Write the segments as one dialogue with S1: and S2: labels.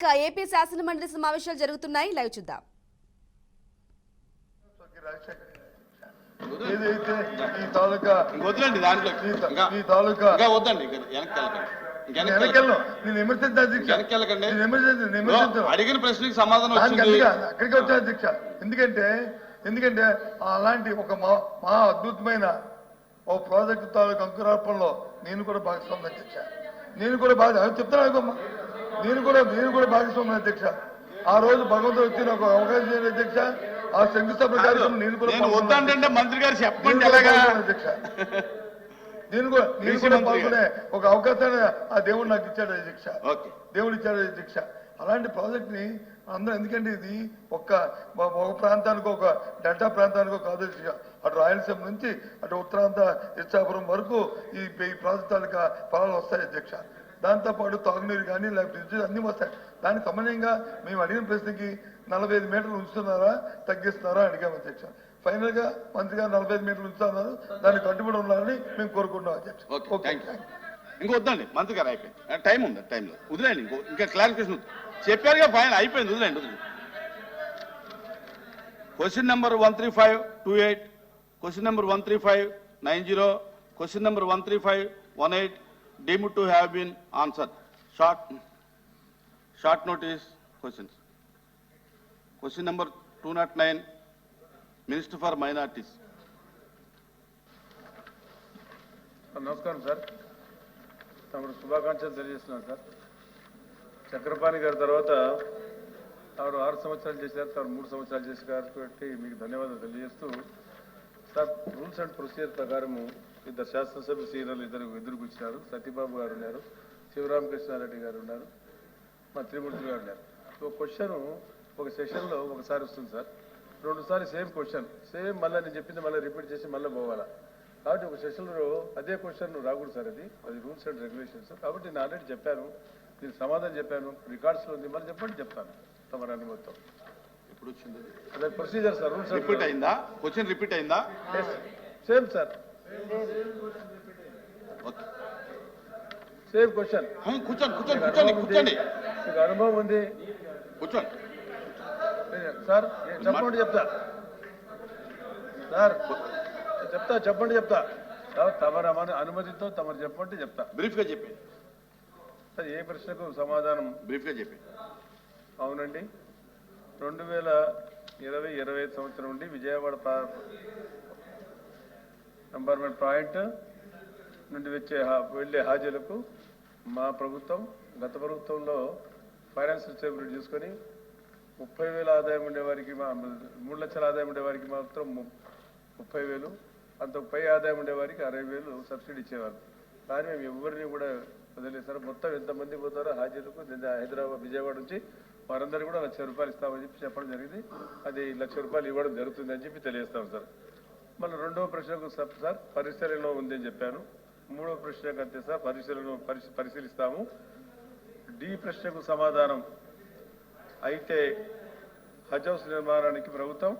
S1: AP శాసనమండలి సమావేశాలు జరుగుతున్నాయి. లైవ్ చూద్దాం.
S2: ఏదైతే ఈ తాలూకా
S3: వద్దండి, దాంట్లో
S2: ఈ తాలూకా
S3: వద్దండి, అడిగిన ప్రశ్నకి సమాధానం
S2: అక్కడికి వచ్చా అధ్యక్ష. ఎందుకంటే అలాంటి ఒక మహా అద్భుతమైన ఓ ప్రాజెక్టు తాలూకా అంకురార్పణలో నేను కూడా భాగస్వామి అధ్యక్ష. నేను కూడా చెప్తాను, నేను కూడా భాగస్వామి అధ్యక్ష. ఆ రోజు భగవంతుడు వచ్చి నాకు అవకాశం చేయాలి అధ్యక్ష. ఆ శంకుస్థాపన కార్యక్రమం నేను కూడా
S3: వద్దంటే మంత్రి గారు చెప్పండి
S2: అధ్యక్ష. నేను కూడా పాల్గొనే ఒక అవకాశాన్ని ఆ దేవుడు నాకు ఇచ్చాడు అధ్యక్ష. దేవుడు ఇచ్చాడు అధ్యక్ష. అలాంటి ప్రాజెక్ట్ ని అందరూ, ఎందుకంటే ఇది ఒక ప్రాంతానికి, ఒక డెల్టా ప్రాంతానికో కాదు అధ్యక్ష. అటు రాయలసీమ నుంచి అటు ఉత్తరాంధ్ర ఇచ్చాపురం వరకు ఈ ప్రాజెక్ట్ తాలూకా ఫలాలు వస్తాయి అధ్యక్ష. దాంతోపాటు తాగునీరు కానీ లేకపోతే అన్నీ వస్తాయి. దానికి సమన్వయంగా మేము అడిగిన ప్రశ్నకి 45 మీటర్లు ఉంచుతున్నారా తగ్గిస్తున్నారా అడిగాము అధ్యక్ష. ఫైనల్ గా మంత్రి గారు 45 మీటర్లు ఉంచుతున్నారు, దానికి కట్టుబడి ఉండాలని మేము కోరుకుంటున్నాం అధ్యక్ష.
S3: ఇంకో వద్దండి మంత్రి గారు, అయిపోయింది, టైం ఉంది, టైంలో వదిలేండి. ఇంకా క్లారిఫికేషన్ చెప్పారుగా, ఫైనల్ అయిపోయింది, వదిలేండి. Question number 13528, question number 13590, question number 13518 deemed to have been answered. Short notice questions. Question number 209, Minister for Minorities.
S4: నమస్కారం సార్, తమరు శుభాకాంక్షలు తెలియజేస్తున్నాను సార్. చక్రపాణి గారి తర్వాత తమరు 6 సంవత్సరాలు చేశారు, తమరు 3 సంవత్సరాలు చేశారు కాబట్టి మీకు ధన్యవాదాలు తెలియజేస్తూ, సార్ రూల్స్ అండ్ ప్రొసీజర్ ప్రకారము ఇద్దరు శాసనసభ్య సీనియర్లు ఎదురుకు వచ్చినారు. సత్యబాబు గారు ఉన్నారు, శివరామకృష్ణారెడ్డి గారు ఉన్నారు, మా త్రిమూర్తి గారు ఉన్నారు. ఒక క్వశ్చన్ ఒక సెషన్లో ఒకసారి వస్తుంది సార్, 2 సార్లు సేమ్ క్వశ్చన్, సేమ్ మళ్ళీ నేను చెప్పింది మళ్ళీ రిపీట్ చేసి మళ్ళీ పోవాలా. కాబట్టి ఒక సెషన్లో అదే క్వశ్చన్ రాకూడదు సార్, అది రూల్స్ అండ్ రెగ్యులేషన్స్. కాబట్టి నేను ఆల్రెడీ చెప్పాను, నేను సమాధానం చెప్పాను, రికార్డ్స్లో ఉంది, మళ్ళీ చెప్పండి చెప్తాను తమ అనుమతితో.
S3: ఎప్పుడు వచ్చింది
S4: అదే ప్రొసీజర్ సార్, రూల్స్
S3: రిపీట్ అయిందా? క్వశ్చన్ రిపీట్ అయిందా?
S4: Same sir, same question.
S3: కూర్చోండి,
S4: మీకు అనుభవం ఉంది,
S3: కూర్చోండి
S4: సార్. చెప్పండి చెప్తా సార్, చెప్పండి చెప్తా సార్. తమరు అనుమతితో తమరు చెప్పండి చెప్తా.
S3: బ్రీఫ్ గా చెప్పి
S4: సార్, ఏ ప్రశ్నకు సమాధానం
S3: బ్రీఫ్ గా చెప్పి.
S4: అవునండి, 2020-21 సంవత్సరం నుండి విజయవాడ కంపార్ట్మెంట్ పాయింట్ నుండి వెళ్ళే హాజీలకు మా ప్రభుత్వం గత ప్రభుత్వంలో ఫైనాన్షియల్ స్టేబిలిటీ చూసుకొని 30,000 ఆదాయం ఉండేవారికి, 3 లక్షల ఆదాయం ఉండేవారికి మాత్రం 30,000, అంత పై ఆదాయం ఉండేవారికి 60,000 సబ్సిడీ ఇచ్చేవారు. కానీ మేము ఎవరిని కూడా వదిలేసారు. మొత్తం ఎంతమంది పోతారో హాజీలకు హైదరాబాద్ విజయవాడ నుంచి వారందరూ కూడా 1,00,000 రూపాయలు ఇస్తామని చెప్పడం జరిగింది. అది 1,00,000 రూపాయలు ఇవ్వడం జరుగుతుంది అని చెప్పి తెలియజేస్తాం సార్. మళ్ళీ 2వ ప్రశ్నకు సార్ పరిశీలనలో ఉందని చెప్పాను. 3వ ప్రశ్నకు అంతే సార్, పరిశీలిస్తాము. డి ప్రశ్నకు సమాధానం అయితే హజ్ హౌస్ నిర్మాణానికి ప్రభుత్వం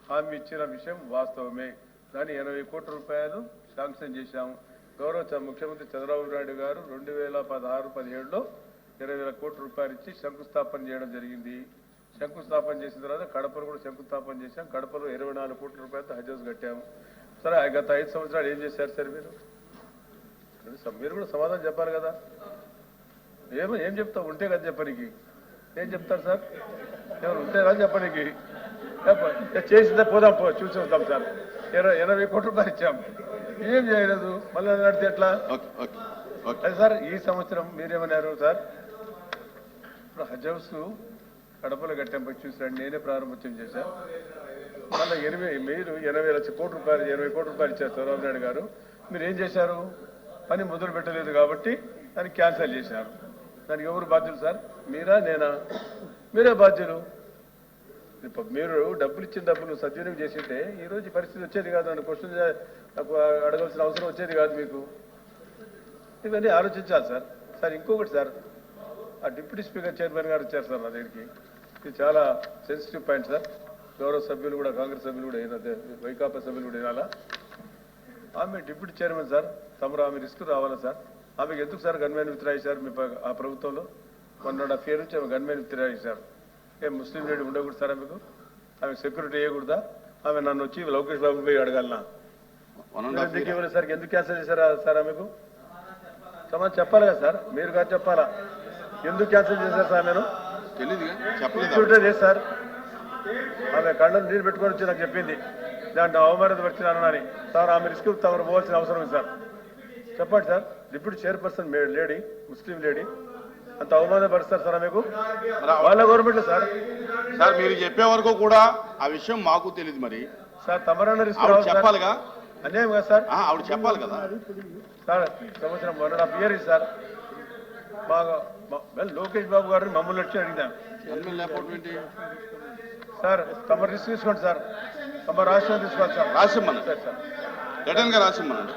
S4: హామీ ఇచ్చిన విషయం వాస్తవమే. దాన్ని 80 కోట్ల రూపాయలు శాంక్షన్ చేశాము. గౌరవ ముఖ్యమంత్రి చంద్రబాబు నాయుడు గారు 2016-17లో 20,000 కోట్ల రూపాయలు ఇచ్చి శంకుస్థాపన చేయడం జరిగింది. శంకుస్థాపన చేసిన తర్వాత కడపలో కూడా శంకుస్థాపన చేశాం. కడపలో 24 కోట్ల రూపాయలతో హజ్ హౌస్ కట్టాము. సరే, గత 5 సంవత్సరాలు ఏం చేశారు సార్ మీరు? మీరు కూడా సమాధానం చెప్పాలి కదా. ఏం చెప్తా ఉంటే కదా చెప్పనికి, ఏం చెప్తారు సార్? ఎవరు ఉంటే కదా చెప్పనికి. చేసిందే పోదాం, చూసి వద్దాం సార్. 80 కోట్ల రూపాయలు ఇచ్చాం, ఏం చేయలేదు, మళ్ళీ నడితే ఎట్లా? అదే సార్, ఈ సంవత్సరం మీరేమన్నారు సార్? ఇప్పుడు హజ్ హౌస్ కడపలో కట్టాం, చూసారండి, నేనే ప్రారంభోత్సవం చేశాను. మళ్ళీ మీరు 80 కోట్ల రూపాయలు ఇచ్చారు చంద్రబాబు నాయుడు గారు. మీరు ఏం చేశారు? పని మొదలు పెట్టలేదు కాబట్టి దాన్ని క్యాన్సిల్ చేశారు. దానికి ఎవరు బాధ్యులు సార్? మీరా నేనా? మీరే బాధ్యులు. మీరు డబ్బులు ఇచ్చిన డబ్బులు సద్వినియోగం చేసింటే ఈరోజు పరిస్థితి వచ్చేది కాదు. నన్ను క్వశ్చన్ అడగాల్సిన అవసరం వచ్చేది కాదు మీకు. ఇవన్నీ ఆలోచించాలి సార్. సార్, ఇంకొకటి సార్, ఆ డిప్యూటీ స్పీకర్ చైర్మన్ గారు వచ్చారు సార్ నా దగ్గరికి. ఇది చాలా సెన్సిటివ్ పాయింట్ సార్. గౌరవ సభ్యులు కూడా, కాంగ్రెస్ సభ్యులు కూడా, వైకాపా సభ్యులు కూడా వినాలా. ఆమె డిప్యూటీ చైర్మన్ సార్, తమరు ఆమె రిస్క్ రావాలా సార్? ఆమెకు ఎందుకు సార్ గన్మెన్ విత్డ్రా చేశారు మీ ఆ ప్రభుత్వంలో? 1.5 year నుంచి ఆమె గన్మెన్ తిరిగారు. ఏం ముస్లిం లేడీ ఉండకూడదు సార్ ఆమెకు? ఆమె సెక్యూరిటీ వేయకూడదా? ఆమె నన్ను వచ్చి లోకేష్ బాబు పోయి అడగాలనా?
S3: 1.5 year.
S4: ఇవ్వలేదు సార్, ఎందుకు క్యాన్సిల్ చేశారా సార్ ఆమెకు? సమాధానం చెప్పాలి కదా సార్, మీరు కాదు చెప్పాలా? ఎందుకు క్యాన్సిల్ చేశారు సార్? ఆమెను
S3: తెలీదుగా, చెప్పలేదు.
S4: సెక్యూరిటీ లేదు సార్. ఆమె కళ్ళను నీరు పెట్టుకొని వచ్చి నాకు చెప్పింది, దాంట్లో అవమానత వచ్చినాను అని. సార్ ఆమె రిస్క్ తమరు పోవాల్సిన అవసరం ఉంది సార్. చెప్పండి సార్, డిప్యూటీ చైర్పర్సన్ లేడీ, ముస్లిం లేడీ, అంత అవమానపరుస్తారు సార్ ఆమెకు? వాళ్ళ గవర్నమెంట్ సార్.
S3: సార్ మీరు చెప్పే వరకు కూడా ఆ విషయం మాకు తెలియదు. మరి
S4: సార్ తమరన్న రిస్క్
S3: ఆవిడ
S4: రావాలి సార్.
S3: చెప్పాలిగా.
S4: అన్యాయం కదా సార్.
S3: ఆవిడ చెప్పాలి కదా
S4: సార్ సంవత్సరం 1.5 year సార్. బాగా లోకేష్ బాబు గారిని మమ్మల్ని వచ్చి అడిగినాం
S3: గన్మెన్ లేకపోవడం ఏంటి?
S4: సార్, తమ రిస్క్ తీసుకోండి సార్, తమ రాష్ట్రం తీసుకోవాలి సార్.
S3: రాసిమ్మనండి,
S4: సార్
S3: రిటర్న్ గా రాసిమ్మనండి.